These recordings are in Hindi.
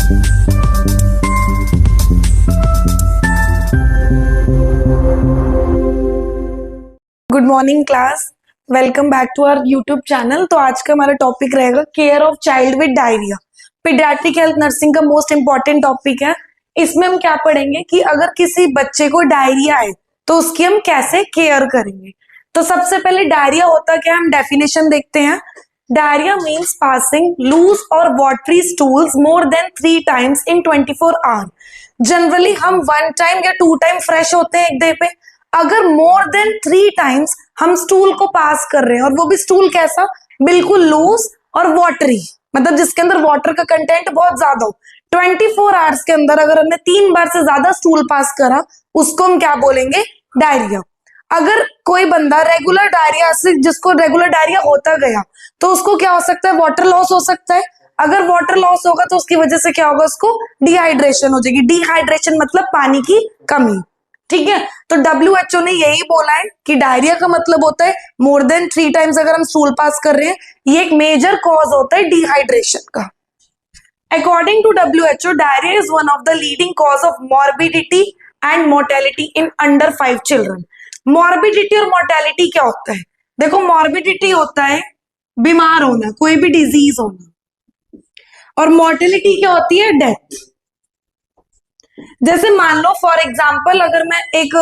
Good morning class, welcome back to our YouTube channel. तो आज का हमारा टॉपिक रहेगा care of child with diarrhoea. Paediatric health nursing का मोस्ट इंपॉर्टेंट टॉपिक है। इसमें हम क्या पढ़ेंगे कि अगर किसी बच्चे को डायरिया है तो उसकी हम कैसे केयर करेंगे। तो सबसे पहले डायरिया होता क्या है, हम डेफिनेशन देखते हैं। डायरिया मीन्स पासिंग लूज और watery stools more than 3 times in 24 hours। Generally हम 1 time या 2 time फ्रेश होते हैं एक डे पे। अगर मोर देन 3 times हम स्टूल को पास कर रहे हैं, और वो भी स्टूल कैसा, बिल्कुल लूज और वाटरी, मतलब जिसके अंदर वाटर का कंटेंट बहुत ज्यादा हो। 24 hours के अंदर अगर हमने 3 बार से ज्यादा स्टूल पास करा, उसको हम क्या बोलेंगे, डायरिया। अगर कोई बंदा रेगुलर डायरिया से, जिसको रेगुलर डायरिया होता गया, तो उसको क्या हो सकता है, वाटर लॉस हो सकता है। अगर वाटर लॉस होगा तो उसकी वजह से क्या होगा, उसको डिहाइड्रेशन हो जाएगी। डिहाइड्रेशन मतलब पानी की कमी, ठीक है। तो WHO ने यही बोला है कि डायरिया का मतलब होता है मोर देन 3 times अगर हम स्टूल पास कर रहे हैं, ये एक मेजर कॉज होता है डिहाइड्रेशन का। According to WHO, diarrhoea is one of the leading cause of morbidity and mortality in under 5 children. Morbidity और मोर्टेलिटी क्या होता है, देखो मॉर्बिडिटी होता है बीमार होना, कोई भी डिजीज होना, और मोर्टेलिटी क्या होती है, डेथ। जैसे मान लो फॉर एग्जाम्पल, अगर मैं एक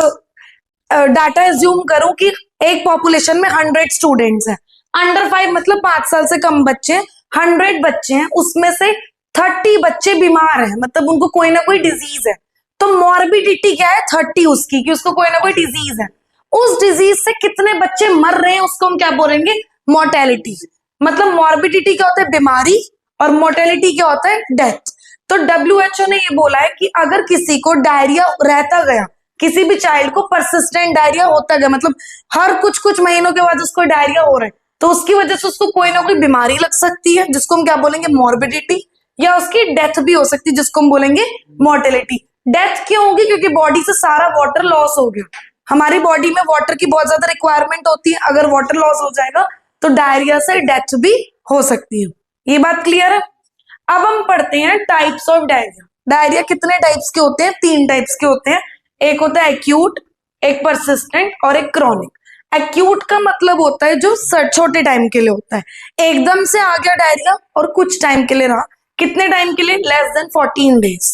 डाटा एज्यूम करूं कि एक पॉपुलेशन में 100 स्टूडेंट्स हैं, अंडर 5 मतलब 5 साल से कम बच्चे, 100 बच्चे हैं, उसमें से 30 बच्चे बीमार हैं, मतलब उनको कोई ना कोई डिजीज है। तो मॉर्बिडिटी क्या है, 30 उसकी, कि उसको कोई ना कोई डिजीज है। उस डिजीज से कितने बच्चे मर रहे हैं, उसको हम क्या बोलेंगे, मोर्टेलिटी। मतलब मॉर्बिडिटी क्या होता है, बीमारी, और मोर्टेलिटी क्या होता है, डेथ। तो WHO ने ये बोला है कि अगर किसी को डायरिया रहता गया, किसी भी चाइल्ड को परसिस्टेंट डायरिया होता गया, मतलब हर कुछ महीनों के बाद उसको डायरिया हो रहा है, तो उसकी वजह से उसको कोई ना कोई बीमारी लग सकती है, जिसको हम क्या बोलेंगे, मॉर्बिडिटी, या उसकी डेथ भी हो सकती है, जिसको हम बोलेंगे मोर्टेलिटी। डेथ क्यों होगी, क्योंकि बॉडी से सारा वाटर लॉस हो गया। हमारी बॉडी में वाटर की बहुत ज्यादा रिक्वायरमेंट होती है, अगर वाटर लॉस हो जाएगा तो डायरिया से डेथ भी हो सकती है। ये बात क्लियर है। अब हम पढ़ते हैं टाइप्स ऑफ डायरिया। डायरिया कितने टाइप्स के होते हैं, 3 टाइप्स के होते हैं। एक होता है एक्यूट, एक परसिस्टेंट और एक क्रॉनिक। एक्यूट का मतलब होता है जो छोटे टाइम के लिए होता है, एकदम से आ गया डायरिया और कुछ टाइम के लिए रहा। कितने टाइम के लिए, लेस देन 14 days,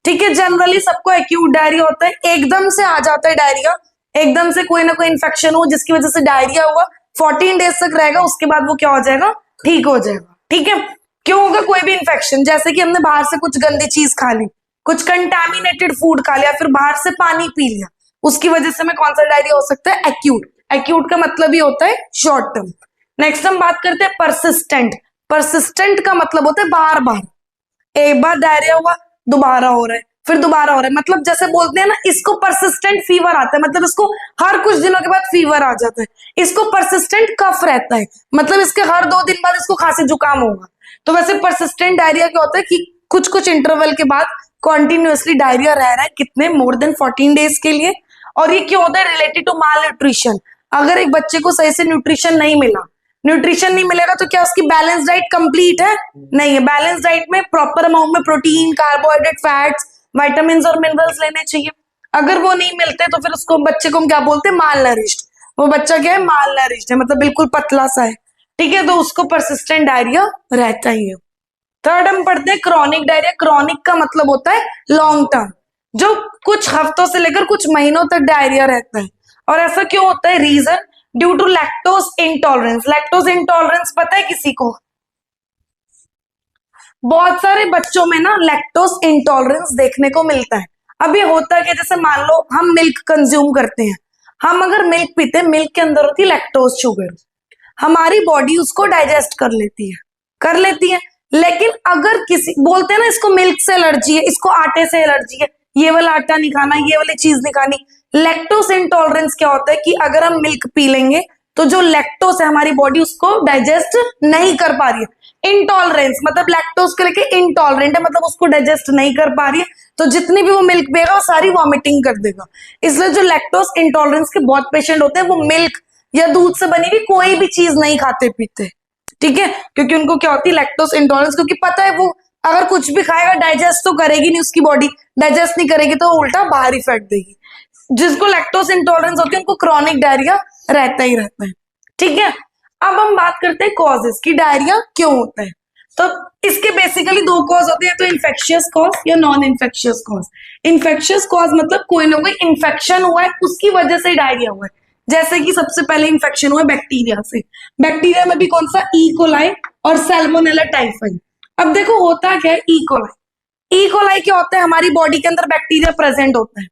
ठीक है। जनरली सबको एक्यूट डायरिया होता है, एकदम से आ जाता है डायरिया, एकदम से कोई ना कोई इन्फेक्शन हो जिसकी वजह से डायरिया हुआ, 14 days तक रहेगा, उसके बाद वो क्या हो जाएगा, ठीक हो जाएगा, ठीक है। क्यों होगा, कोई भी इन्फेक्शन, जैसे कि हमने बाहर से कुछ गंदी चीज खा ली, कुछ कंटामिनेटेड फूड खा लिया, फिर बाहर से पानी पी लिया, उसकी वजह से हमें कौन सा डायरिया हो सकता है, एक्यूट। एक्यूट का मतलब ही होता है शॉर्ट टर्म। नेक्स्ट हम बात करते हैं परसिस्टेंट। परसिस्टेंट का मतलब होता है बार बार, एक बार डायरिया हुआ, दोबारा हो रहा है, फिर दोबारा हो रहा है, मतलब जैसे बोलते हैं ना, इसको परसिस्टेंट फीवर आता है, मतलब इसको हर कुछ दिनों के बाद फीवर आ जाता है। इसको परसिस्टेंट कफ रहता है, मतलब इसके हर 2 दिन बाद इसको खांसी जुकाम होगा। तो वैसे परसिस्टेंट डायरिया क्या होता है कि कुछ इंटरवल के बाद कॉन्टिन्यूअसली डायरिया रह रहा है, कितने, मोर देन 14 days के लिए। और ये क्यों होता है, रिलेटेड टू माल न्यूट्रिशन। अगर एक बच्चे को सही से न्यूट्रिशन नहीं मिला, न्यूट्रिशन नहीं मिलेगा तो क्या उसकी बैलेंस डाइट कंप्लीट है, नहीं है। बैलेंस डाइट में प्रॉपर अमाउंट में प्रोटीन, कार्बोहाइड्रेट, फैट्स, विटामिन और मिनरल्स लेने चाहिए। अगर वो नहीं मिलते तो फिर उसको, बच्चे को हम क्या बोलते हैं, माल नरिश्ड। वो बच्चा क्या है, माल नरिश्ड है, मतलब बिल्कुल पतला सा है, ठीक है। तो उसको परसिस्टेंट डायरिया रहता ही है। थर्ड हम पढ़ते हैं क्रॉनिक डायरिया। क्रॉनिक का मतलब होता है लॉन्ग टर्म, जो कुछ हफ्तों से लेकर कुछ महीनों तक डायरिया रहता है। और ऐसा क्यों होता है, reason due to lactose intolerance. Lactose intolerance पता है किसी को, बहुत सारे बच्चों में ना लैक्टोज इंटॉलरेंस देखने को मिलता है। अब ये होता है कि जैसे मान लो हम मिल्क कंज्यूम करते हैं, हम अगर मिल्क पीते हैं, मिल्क के अंदर होती है लैक्टोज शुगर, हमारी बॉडी उसको डाइजेस्ट कर लेती है। लेकिन अगर किसी, बोलते हैं ना इसको मिल्क से एलर्जी है, इसको आटे से एलर्जी है, ये वाला आटा नहीं खाना, ये वाली चीज नहीं खानी। लैक्टोज इंटॉलरेंस क्या होता है कि अगर हम मिल्क पी लेंगे तो जो लैक्टोज है हमारी बॉडी उसको डाइजेस्ट नहीं कर पा रही है। इंटॉलरेंस मतलब लैक्टोज के लेके इंटॉलरेंट है, मतलब उसको डाइजेस्ट नहीं कर पा रही है, तो जितनी भी वो मिल्क पिएगा वो सारी वॉमिटिंग कर देगा। इसलिए जो लैक्टोज इंटॉलरेंस के बहुत पेशेंट होते हैं वो मिल्क या दूध से बनी हुई कोई भी चीज नहीं खाते पीते, ठीक है, क्योंकि उनको क्या होती है लैक्टोज इंटॉलरेंस, क्योंकि पता है वो अगर कुछ भी खाएगा डाइजेस्ट तो करेगी नहीं, उसकी बॉडी डाइजेस्ट नहीं करेगी तो उल्टा बाहर ही फेंक देगी। जिसको लैक्टोज इंटॉलरेंस होती है उनको क्रॉनिक डायरिया रहता ही रहता है। ठीक है, अब हम बात करते हैं कॉजेस की, डायरिया क्यों होता है। तो इसके बेसिकली दो कॉज होते हैं, तो इन्फेक्शियस कॉज या non infectious cause. Infectious cause मतलब कोई ना कोई इन्फेक्शन हुआ है उसकी वजह से डायरिया हुआ है। जैसे कि सबसे पहले इन्फेक्शन हुआ है बैक्टीरिया से, बैक्टीरिया में भी कौन सा, ई कोलाई और सैल्मोनेला टाइफाइड। अब देखो होता क्या है, ई कोलाई, ई कोलाई क्या होता है, हमारी बॉडी के अंदर बैक्टीरिया प्रेजेंट होता है।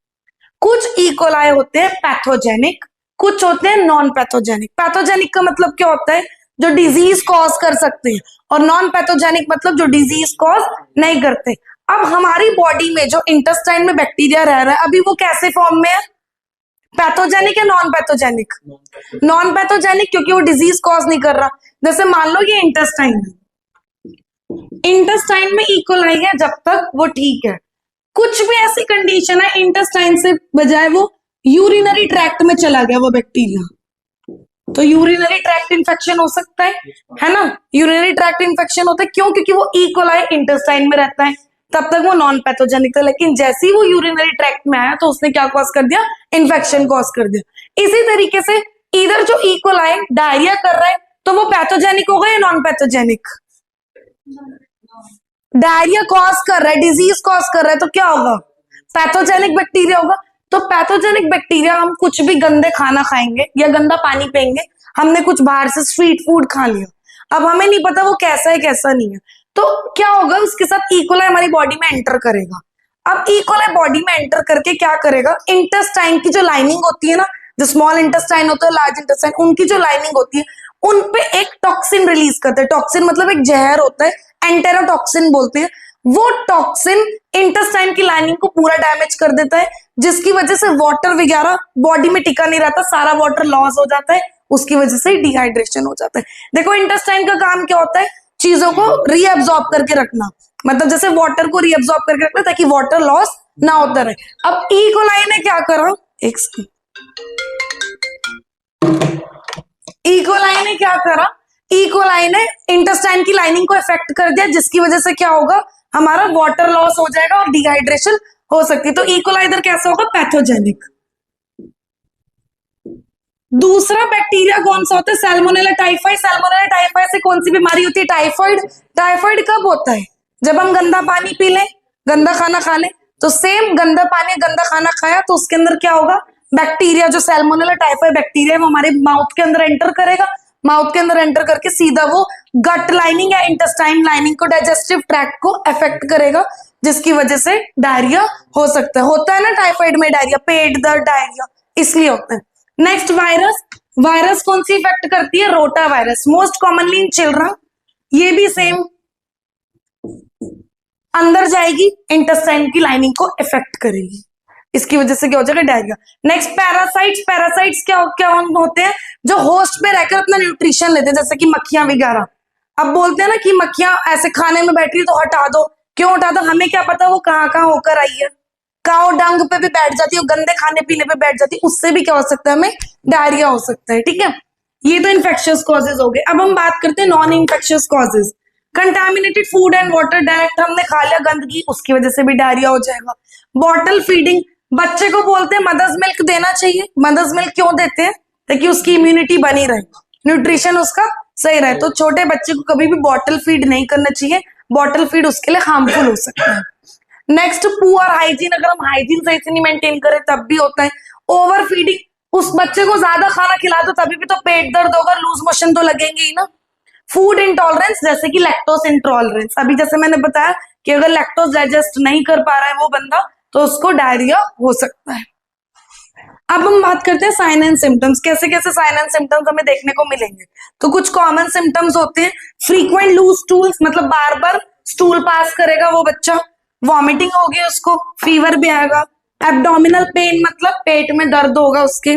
कुछ ई कोलाई होते हैं पैथोजेनिक, कुछ होते हैं नॉन पैथोजेनिक। पैथोजेनिक का मतलब क्या होता है, जो डिजीज कॉज कर सकते हैं, और नॉन पैथोजेनिक मतलब जो डिजीज कॉज नहीं करते। अब हमारी बॉडी में जो इंटेस्टाइन में बैक्टीरिया रह रहा है अभी वो कैसे फॉर्म में है, पैथोजेनिक या नॉन पैथोजेनिक, नॉन पैथोजेनिक, क्योंकि वो डिजीज कॉज नहीं कर रहा। जैसे मान लो ये इंटेस्टाइन है, इंटेस्टाइन में इकोलाई है जब तक वो ठीक है। कुछ भी ऐसी कंडीशन है इंटेस्टाइन से बजाय वो यूरिनरी ट्रैक्ट में चला गया वो बैक्टीरिया, तो यूरिनरी ट्रैक्ट इन्फेक्शन हो सकता है ना। यूरिनरी ट्रैक्ट इन्फेक्शन होता है क्यों, क्योंकि वो इकोलाई इंटेस्टाइन में रहता है, तब तक वो नॉन पैथोजेनिक था। लेकिन जैसे ही वो यूरिनरी ट्रैक्ट में आया तो उसने क्या कॉज कर दिया, इन्फेक्शन कॉज कर दिया। इसी तरीके से इधर जो इकोलाई डायरिया कर रहा है तो वो पैथोजेनिक होगा या नॉन पैथोजेनिक, डायरिया कॉज कर रहा है, डिजीज कॉज कर रहा है, तो क्या होगा, पैथोजेनिक बैक्टीरिया होगा। तो पैथोजेनिक बैक्टीरिया, हम कुछ भी गंदे खाना खाएंगे या गंदा पानी पिएंगे, हमने कुछ बाहर से स्ट्रीट फूड खा लिया, अब हमें नहीं पता वो कैसा है कैसा नहीं है, तो क्या होगा, उसके साथ इकोलाई हमारी बॉडी में एंटर करेगा। अब इकोलाई बॉडी में एंटर करके क्या करेगा, इंटेस्टाइन की जो लाइनिंग होती है ना, जो स्मॉल इंटेस्टाइन होता है, लार्ज इंटेस्टाइन, उनकी जो लाइनिंग होती है उन पे एक टॉक्सिन रिलीज करते हैं। टॉक्सिन मतलब एक जहर होता है, एंटेरोटॉक्सिन बोलते हैं। वो टॉक्सिन इंटेस्टाइन की लाइनिंग को पूरा डैमेज कर देता है, जिसकी वजह से वाटर वगैरह बॉडी में टिका नहीं रहता, सारा वाटर लॉस हो जाता है, उसकी वजह से डिहाइड्रेशन हो जाता है। देखो इंटेस्टाइन का काम क्या होता है, चीजों को रीअब्सॉर्ब करके रखना, मतलब जैसे वाटर को रीअब्सॉर्ब करके रखना ताकि वाटर लॉस ना होता रहे। अब ई कोलाई ने क्या करा, एक ई कोलाई ने क्या करा, ई कोलाई ने इंटेस्टाइन की लाइनिंग को इफेक्ट कर दिया, जिसकी वजह से क्या होगा, हमारा वाटर लॉस हो जाएगा और डिहाइड्रेशन हो सकती है। तो ई कोलाई इधर कैसा होगा, पैथोजेनिक। दूसरा बैक्टीरिया कौन सा होता है, सैल्मोनेला टाइफाइड। सैल्मोनेला टाइफाइड से कौन सी बीमारी होती है, टाइफाइड। टाइफाइड कब होता है, जब हम गंदा पानी पी लें, गंदा खाना खा लें, तो सेम गंदा पानी गंदा खाना खाया तो उसके अंदर क्या होगा, बैक्टीरिया, जो सैल्मोनेला टाइफाइड बैक्टीरिया, वो हमारे माउथ के अंदर एंटर करेगा। माउथ के अंदर एंटर करके सीधा वो गट लाइनिंग या इंटेस्टाइन लाइनिंग को, डाइजेस्टिव ट्रैक्ट को अफेक्ट करेगा, जिसकी वजह से डायरिया हो सकता है। होता है ना टाइफाइड में डायरिया, पेट दर्द, डायरिया इसलिए होता है। Next virus. वायरस कौन सी इफेक्ट करती है, rota virus, most commonly in children. ये भी सेम अंदर जाएगी, इंटेस्टाइन की लाइनिंग को इफेक्ट करेगी, इसकी वजह से क्या हो जाएगा, डायरिया। Next parasites. पैरासाइट्स क्या क्या होते हैं, जो होस्ट पे रहकर अपना न्यूट्रिशन लेते हैं, जैसे कि मक्खियां वगैरह। अब बोलते हैं ना कि मक्खियां ऐसे खाने में बैठ रही तो हटा दो, क्यों हटा दो, हमें क्या पता वो कहाँ कहाँ होकर आई है, काव डंग पे भी बैठ जाती है, गंदे खाने पीने पे बैठ जाती है, उससे भी क्या हो सकता है, हमें डायरिया हो सकता है। ठीक है, ये तो इन्फेक्शियस कॉजेज हो गए। अब हम बात करते हैं non infectious causes. Contaminated food and water, direct हमने खा लिया गंदगी, उसकी वजह से भी डायरिया हो जाएगा। बॉटल फीडिंग, बच्चे को बोलते हैं मदर्स मिल्क देना चाहिए। मदर्स मिल्क क्यों देते हैं, ताकि उसकी इम्यूनिटी बनी रहे, न्यूट्रिशन उसका सही रहे। तो छोटे बच्चे को कभी भी बॉटल फीड नहीं करना चाहिए, बॉटल फीड उसके लिए हार्मफुल हो सकता है। नेक्स्ट पुअर हाइजीन, अगर हम हाइजीन सही से नहीं मेंटेन करें तब भी होता है। ओवर फीडिंग, उस बच्चे को ज्यादा खाना खिला दो तभी भी तो पेट दर्द होगा, लूज मोशन तो लगेंगे ही ना। फूड इंटॉलरेंस, जैसे कि लैक्टोज इंटॉलरेंस, अभी जैसे मैंने बताया कि अगर लैक्टोज डाइजेस्ट नहीं कर पा रहा है वो बंदा, तो उसको डायरिया हो सकता है। अब हम बात करते हैं साइन एंड सिम्टम्स, कैसे कैसे साइन एंड सिम्टम्स हमें देखने को मिलेंगे। तो कुछ कॉमन सिम्टम्स होते हैं, फ्रीक्वेंट लूज स्टूल्स, मतलब बार बार स्टूल पास करेगा वो बच्चा, वॉमिटिंग होगी उसको, फीवर भी आएगा, एब्डोमिनल पेन मतलब पेट में दर्द होगा उसके,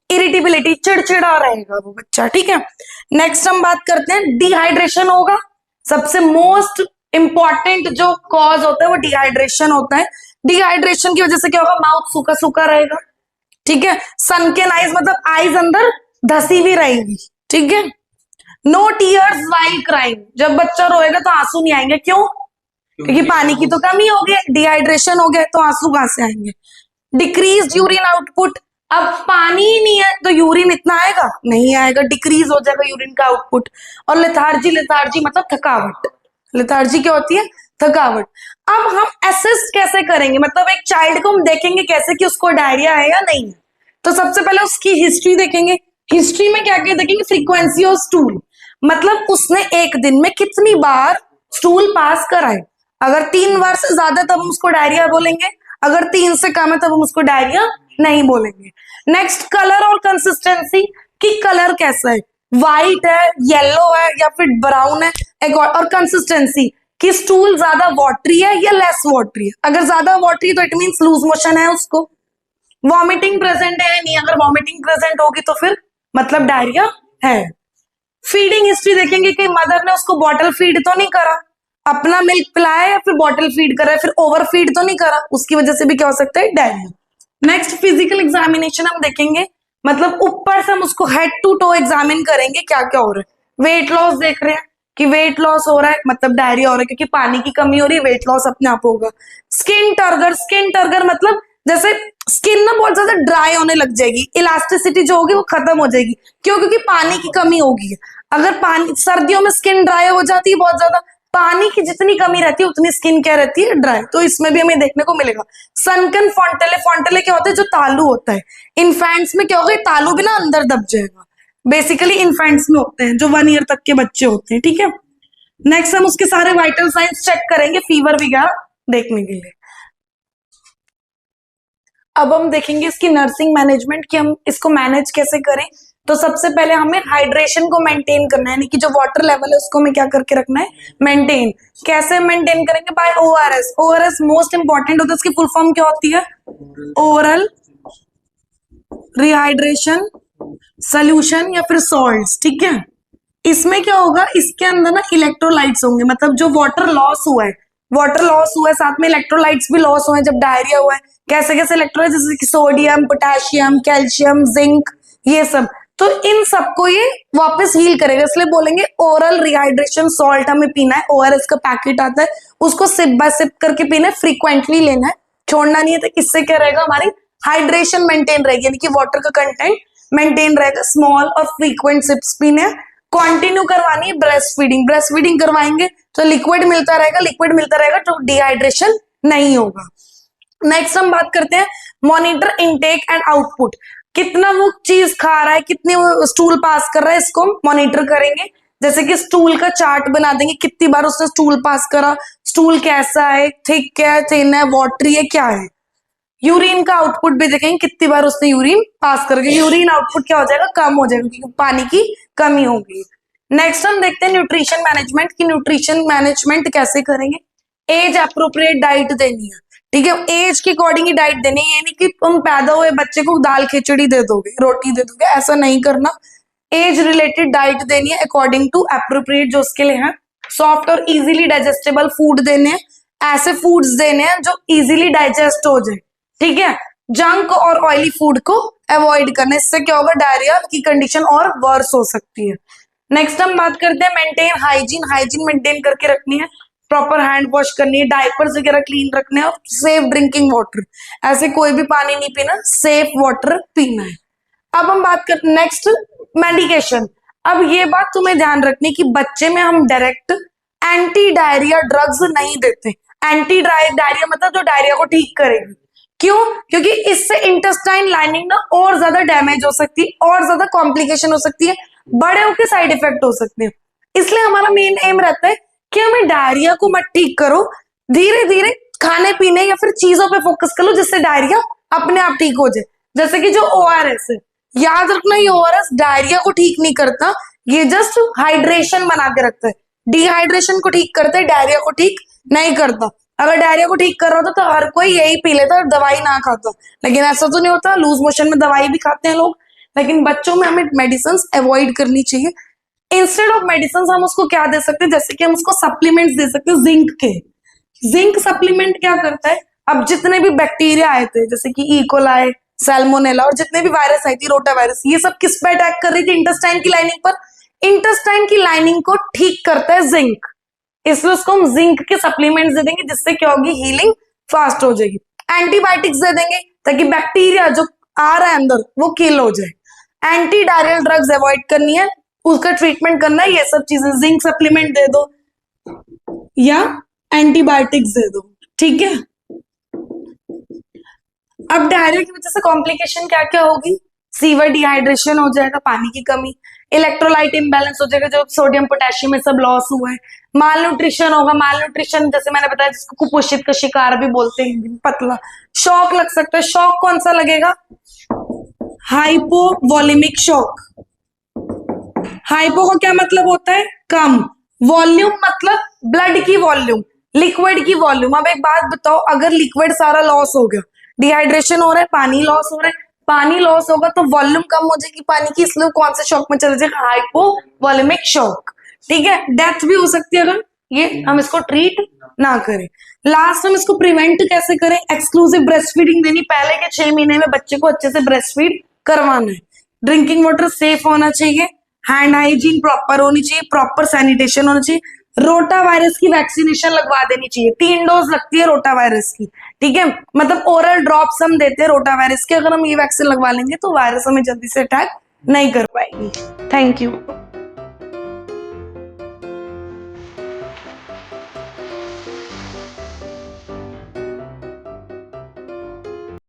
इरिटेबिलिटी, चिड़चिड़ा रहेगा वो बच्चा। ठीक है, नेक्स्ट हम बात करते हैं डिहाइड्रेशन होगा। सबसे मोस्ट इंपॉर्टेंट जो कॉज होता है वो डिहाइड्रेशन होता है। डिहाइड्रेशन की वजह से क्या होगा, माउथ सूखा सूखा रहेगा। ठीक है, सनकेन आइज मतलब आइज अंदर धसी भी रहेगी। ठीक है, नो टीयर्स व्हाइल क्राइंग, जब बच्चा रोएगा तो आंसू नहीं आएंगे, क्यों, क्योंकि पानी की तो कमी हो गई, डिहाइड्रेशन हो गया, तो आंसू कहां से आएंगे। डिक्रीज यूरिन आउटपुट, अब पानी ही नहीं है तो यूरिन इतना आएगा नहीं आएगा, डिक्रीज हो जाएगा यूरिन का आउटपुट। और लेथार्जी, लेथार्जी मतलब थकावट, लेथार्जी क्या होती है, थकावट। अब हम असिस्ट कैसे करेंगे, मतलब एक चाइल्ड को हम देखेंगे कैसे कि उसको डायरिया है या नहीं है। तो सबसे पहले उसकी हिस्ट्री देखेंगे। हिस्ट्री में क्या क्या देखेंगे, फ्रीक्वेंसी ऑफ स्टूल, मतलब उसने एक दिन में कितनी बार स्टूल पास करा है। अगर 3 बार से ज्यादा तब हम उसको डायरिया बोलेंगे, अगर 3 से कम है तब हम उसको डायरिया नहीं बोलेंगे। नेक्स्ट कलर और कंसिस्टेंसी, कि कलर कैसा है, व्हाइट है, येलो है या फिर ब्राउन है। और कंसिस्टेंसी कि स्टूल ज्यादा वाटरी है या लेस वाटरी है। अगर ज्यादा वाटरी तो इट मींस लूज मोशन है उसको। वॉमिटिंग प्रेजेंट है या नहीं, अगर वॉमिटिंग प्रेजेंट होगी तो फिर मतलब डायरिया है। फीडिंग हिस्ट्री देखेंगे कि मदर ने उसको बॉटल फीड तो नहीं करा, अपना मिल्क पिलाया या फिर बॉटल फीड करा है, फिर ओवर फीड तो नहीं करा, उसकी वजह से भी क्या हो सकता है, डायरिया। नेक्स्ट फिजिकल एग्जामिनेशन हम देखेंगे, मतलब ऊपर से हम उसको हेड टू टो एग्जामिन करेंगे क्या क्या हो रहा है। वेट लॉस देख रहे हैं कि वेट लॉस हो रहा है मतलब डायरिया हो रहा है, क्योंकि पानी की कमी हो रही है, वेट लॉस अपने आप होगा। स्किन टर्गर, स्किन टर्गर मतलब जैसे स्किन ना बहुत ज्यादा ड्राई होने लग जाएगी, इलास्टिसिटी जो होगी वो खत्म हो जाएगी। क्यों, क्योंकि पानी की कमी होगी। अगर पानी, सर्दियों में स्किन ड्राई हो जाती है बहुत ज्यादा, पानी की जितनी कमी रहती है उतनी स्किन क्या रहती है, ड्राई। तो इसमें भी हमें देखने को मिलेगा। सनकन फॉन्टेले, फॉन्टेले क्या होता है, जो तालू होता है। इन्फेंट्स में क्या होगा, तालू भी ना अंदर दब जाएगा। बेसिकली इन्फेंट्स में होते हैं जो 1 ईयर तक के बच्चे होते हैं, ठीक है। नेक्स्ट हम उसके सारे वाइटल साइंस चेक करेंगे फीवर वगैरह देखने के लिए। अब हम देखेंगे इसकी नर्सिंग मैनेजमेंट, कि हम इसको मैनेज कैसे करें। तो सबसे पहले हमें हाइड्रेशन को मेंटेन करना है, यानी कि जो वाटर लेवल है उसको हमें क्या करके रखना है, मेंटेन। कैसे मेंटेन करेंगे, by ORS. ORS most important होता है, इसकी फुल फॉर्म क्या होती है, ओरल रिहाइड्रेशन सोल्यूशन या फिर सॉल्ट्स, ठीक है। इसमें क्या होगा, इसके अंदर ना इलेक्ट्रोलाइट्स होंगे, मतलब जो वाटर लॉस हुआ है, वाटर लॉस हुआ है साथ में इलेक्ट्रोलाइट्स भी लॉस हुए हैं जब डायरिया हुआ है। कैसे कैसे इलेक्ट्रोलाइट्स, जैसे कि सोडियम, पोटेशियम, कैल्शियम, जिंक, ये सब। तो इन सबको ये वापस हील करेगा, इसलिए बोलेंगे ओरल रिहाइड्रेशन सॉल्ट हमें पीना है। ओआरएस का पैकेट आता है, उसको सिप बाय सिप करके पीना है, फ्रीक्वेंटली लेना है, छोड़ना नहीं है। तो इससे क्या रहेगा, हमारी हाइड्रेशन मेंटेन रहेगी, यानी कि वाटर का कंटेंट मेंटेन रहेगा। स्मॉल और फ्रीक्वेंट सिप्स पीने हैं। कंटिन्यू करवानी है ब्रेस्ट फीडिंग, ब्रेस्ट फीडिंग करवाएंगे तो लिक्विड मिलता रहेगा, लिक्विड मिलता रहेगा तो डिहाइड्रेशन नहीं होगा। नेक्स्ट हम बात करते हैं मॉनिटर इनटेक एंड आउटपुट, कितना वो चीज खा रहा है, कितनी वो स्टूल पास कर रहा है, इसको हम मॉनिटर करेंगे। जैसे कि स्टूल का चार्ट बना देंगे, कितनी बार उसने स्टूल पास करा, स्टूल कैसा है, थिक है, थिन है, वाटरी है, क्या है। यूरिन का आउटपुट भी देखेंगे, कितनी बार उसने यूरिन पास करके, यूरिन आउटपुट क्या हो जाएगा, कम हो जाएगा, क्योंकि पानी की कमी होगी। नेक्स्ट हम देखते हैं न्यूट्रिशन मैनेजमेंट, की न्यूट्रिशन मैनेजमेंट कैसे करेंगे। एज अप्रोप्रिएट डाइट देनी है, ठीक है, एज के अकॉर्डिंग ही डाइट देनी है। यानी कि तुम पैदा हुए बच्चे को दाल खिचड़ी दे दोगे, रोटी दे दोगे, ऐसा नहीं करना। एज रिलेटेड डाइट देनी है अकॉर्डिंग टू अप्रोप्रिएट जो उसके लिए है। सॉफ्ट और इजीली डाइजेस्टेबल फूड देने हैं, ऐसे फूड्स देने हैं जो इजीली डाइजेस्ट हो जाए, ठीक है। जंक और ऑयली फूड को अवॉइड करना, इससे क्या होगा, डायरिया की कंडीशन और वर्स हो सकती है। नेक्स्ट हम बात करते हैं मेंटेन हाइजीन, हाइजीन मेंटेन करके रखनी है, प्रॉपर हैंड वॉश करनी है, डायपर्स वगैरह क्लीन रखने हैं, और सेफ ड्रिंकिंग वाटर, ऐसे कोई भी पानी नहीं पीना, सेफ वाटर पीना है। अब हम बात करते नेक्स्ट मेडिकेशन। अब ये बात तुम्हें ध्यान रखनी कि बच्चे में हम डायरेक्ट एंटी डायरिया ड्रग्स नहीं देते। एंटी डायरिया मतलब जो डायरिया को ठीक करेगी। क्यों, क्योंकि इससे इंटेस्टाइन लाइनिंग ना और ज्यादा डैमेज हो सकती है, और ज्यादा कॉम्प्लिकेशन हो सकती है, बड़े होकर साइड इफेक्ट हो सकते हैं। इसलिए हमारा मेन एम रहता है कि हमें डायरिया को मत ठीक करो, धीरे धीरे खाने पीने या फिर चीजों पे फोकस कर लो जिससे डायरिया अपने आप ठीक हो जाए। जैसे कि जो ओआरएस है, याद रखना ये ओआरएस डायरिया को ठीक नहीं करता, ये जस्ट हाइड्रेशन बना के रखता है, डिहाइड्रेशन को ठीक करता है, डायरिया को ठीक नहीं करता। अगर डायरिया को ठीक कर रहा होता तो हर कोई यही पी लेता और दवाई ना खाता, लेकिन ऐसा तो नहीं होता। लूज मोशन में दवाई भी खाते हैं लोग, लेकिन बच्चों में हमें मेडिसिन अवॉइड करनी चाहिए। इंस्टेड ऑफ मेडिसिन हम उसको क्या दे सकते हैं, जैसे कि हम उसको सप्लीमेंट्स दे सकते हैं जिंक के। जिंक सप्लीमेंट क्या करता है, अब जितने भी बैक्टीरिया आए थे जैसे कि इकोलाई, सैल्मोनेला और जितने भी वायरस आई थी, रोटा वायरस, ये सब किस पे अटैक कर रही थी, इंटेस्टाइन की लाइनिंग पर। इंटेस्टाइन की लाइनिंग को ठीक करता है जिंक, इसलिए उसको हम जिंक के सप्लीमेंट्स दे देंगे, जिससे क्या होगी, हीलिंग फास्ट हो जाएगी। एंटीबायोटिक्स दे देंगे ताकि बैक्टीरिया जो आ रहा है अंदर वो किल हो जाए। एंटी डायरियल ड्रग्स अवॉइड करनी है, उसका ट्रीटमेंट करना है, ये सब चीजें। जिंक सप्लीमेंट दे दो या एंटीबायोटिक्स दे दो, ठीक है। अब डायरिया की वजह से कॉम्प्लिकेशन क्या क्या होगी, सीवर डिहाइड्रेशन हो जाएगा, पानी की कमी, इलेक्ट्रोलाइट इम्बैलेंस हो जाएगा, जो सोडियम पोटेशियम में सब लॉस हुआ है, माल न्यूट्रिशन होगा। माल न्यूट्रिशन जैसे मैंने बताया, जिसको कुपोषित का शिकार भी बोलते हैं, पतला। शॉक लग सकता है, शॉक कौन सा लगेगा, हाइपोवॉलेमिक शॉक। हाइपो का क्या मतलब होता है, कम, वॉल्यूम मतलब ब्लड की वॉल्यूम, लिक्विड की वॉल्यूम। अब एक बात बताओ, अगर लिक्विड सारा लॉस हो गया, डिहाइड्रेशन हो रहा है, पानी लॉस हो रहा है, पानी लॉस होगा तो वॉल्यूम कम हो जाएगी पानी की, इसलिए कौन से शॉक में चले जाएगा, हाइपोवॉलेमिक शॉक, ठीक है। डेथ भी हो सकती है अगर ये हम इसको ट्रीट ना करें। लास्ट हम इसको प्रिवेंट कैसे करें, एक्सक्लूसिव ब्रेस्ट फीडिंग देनी, पहले के 6 महीने में बच्चे को अच्छे से ब्रेस्ट फीड करवाना है। ड्रिंकिंग वाटर सेफ होना चाहिए, हैंड हाइजीन प्रॉपर होनी चाहिए, प्रॉपर सैनिटेशन होना चाहिए। रोटा वायरस की वैक्सीनेशन लगवा देनी चाहिए, 3 डोज लगती है रोटा वायरस की, ठीक है। मतलब ओरल ड्रॉप्स हम देते हैं रोटा वायरस के, अगर हम ये वैक्सीन लगवा लेंगे तो वायरस हमें जल्दी से अटैक नहीं कर पाएगी। Thank you.